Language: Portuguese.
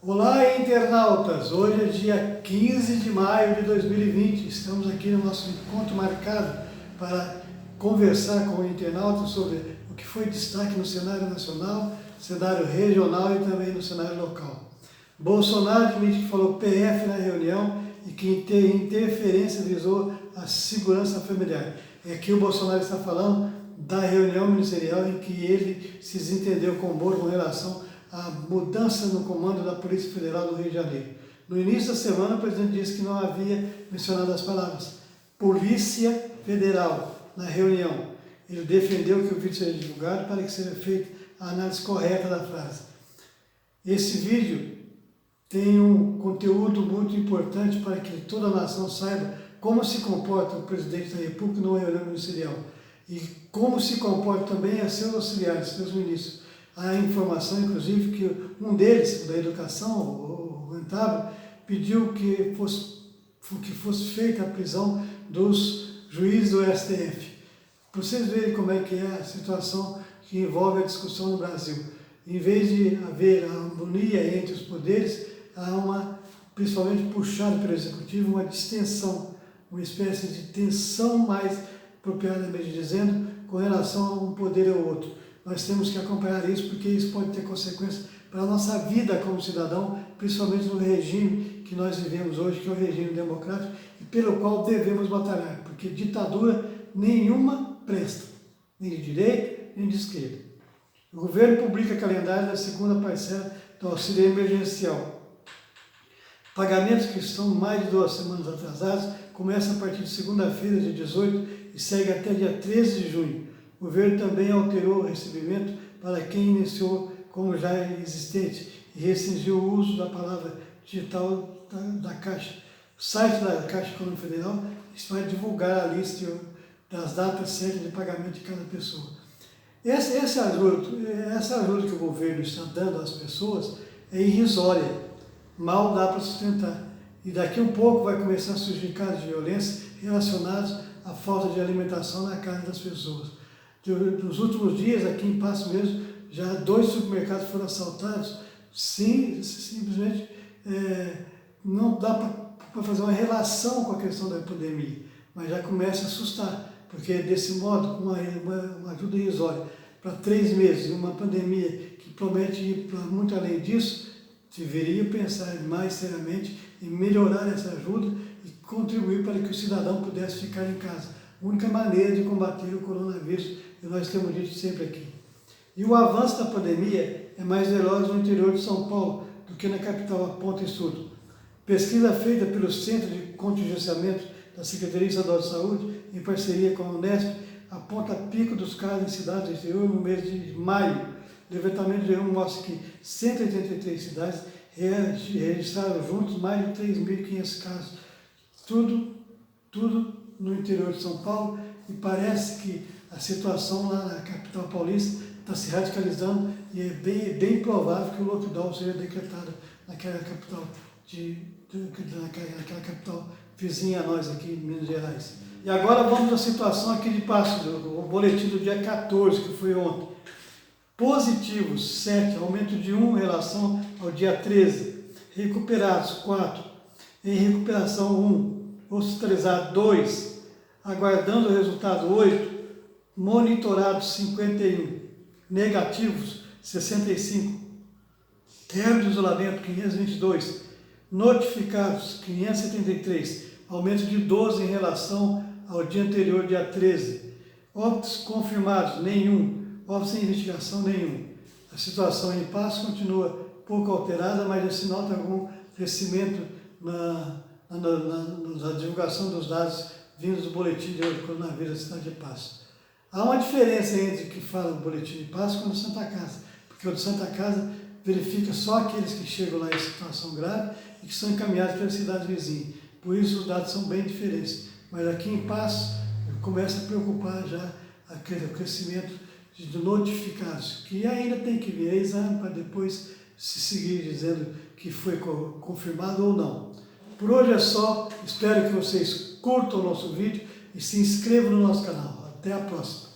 Olá, internautas! Hoje é dia 15 de maio de 2020. Estamos aqui no nosso encontro marcado para conversar com o internauta sobre o que foi destaque no cenário nacional, cenário regional e também no cenário local. Bolsonaro admite que falou PF na reunião e que interferência visou a segurança familiar. Aqui o Bolsonaro está falando da reunião ministerial em que ele se desentendeu com o Moro com relação à mudança no comando da Polícia Federal do Rio de Janeiro. No início da semana, o presidente disse que não havia mencionado as palavras Polícia Federal na reunião. Ele defendeu que o vídeo seja divulgado para que seja feita a análise correta da frase. Esse vídeo tem um conteúdo muito importante para que toda a nação saiba como se comporta o presidente da República numa reunião ministerial e como se comporta também a seus auxiliares, seus ministros. Há informação, inclusive, que um deles, da educação, o Antábulo, pediu que fosse feita a prisão dos juízes do STF. Para vocês verem como é que é a situação que envolve a discussão no Brasil. Em vez de haver a harmonia entre os poderes, há principalmente puxado pelo Executivo, uma distensão, uma espécie de tensão mais, apropriadamente dizendo, com relação a um poder ao outro. Nós temos que acompanhar isso porque isso pode ter consequências para a nossa vida como cidadão, principalmente no regime que nós vivemos hoje, que é o regime democrático, e pelo qual devemos batalhar, porque ditadura nenhuma presta, nem de direita, nem de esquerda. O governo publica calendário da segunda parcela do auxílio emergencial. Pagamentos que estão mais de 2 semanas atrasados começam a partir de segunda-feira, dia 18, e segue até dia 13 de junho. O governo também alterou o recebimento para quem iniciou como já existente e restringiu o uso da palavra digital da Caixa. O site da Caixa Econômica Federal vai divulgar a lista das datas certas de pagamento de cada pessoa. Essa ajuda que o governo está dando às pessoas é irrisória, mal dá para sustentar. E daqui a um pouco vai começar a surgir casos de violência relacionados à falta de alimentação na casa das pessoas. Nos últimos dias, aqui em Passo mesmo, já 2 supermercados foram assaltados. Sim, simplesmente não dá para fazer uma relação com a questão da pandemia, mas já começa a assustar, porque desse modo, com uma ajuda irrisória para 3 meses, uma pandemia que promete ir para muito além disso, deveria pensar mais seriamente em melhorar essa ajuda e contribuir para que o cidadão pudesse ficar em casa. A única maneira de combater o coronavírus, que nós temos dito sempre aqui. E o avanço da pandemia é mais veloz no interior de São Paulo do que na capital, aponta estudo. Pesquisa feita pelo Centro de Contingenciamento da Secretaria Estadual de Saúde, em parceria com a Unesp, aponta pico dos casos em cidades do interior no mês de maio. O levantamento de G1 mostra que 183 cidades registraram juntos mais de 3.500 casos. Tudo no interior de São Paulo, e parece que a situação lá na capital paulista está se radicalizando e é bem provável que o lockdown seja decretado naquela capital, naquela capital vizinha a nós aqui em Minas Gerais. E agora vamos à situação aqui de Passo, o boletim do dia 14, que foi ontem. Positivos, 7, aumento de 1 em relação ao dia 13. Recuperados, 4. Em recuperação, 1. Hospitalizados, 2. Aguardando o resultado, 8. Monitorados, 51. Negativos, 65. Termo de isolamento, 522. Notificados, 573. Aumento de 12 em relação ao dia anterior, dia 13. Óbitos confirmados, nenhum. Óbitos em investigação, nenhum. A situação em Passo continua pouco alterada, mas já se nota algum crescimento na divulgação dos dados vindos do boletim de coronavírus da cidade de Passo. Há uma diferença entre o que fala o boletim de Passo com o do Santa Casa, porque o do Santa Casa verifica só aqueles que chegam lá em situação grave e que são encaminhados pelas cidades vizinhas. Por isso os dados são bem diferentes. Mas aqui em Passo começa a preocupar já o crescimento de notificados, que ainda tem que vir a exame para depois se seguir dizendo que foi confirmado ou não. Por hoje é só, espero que vocês curtam o nosso vídeo e se inscrevam no nosso canal. Até a próxima!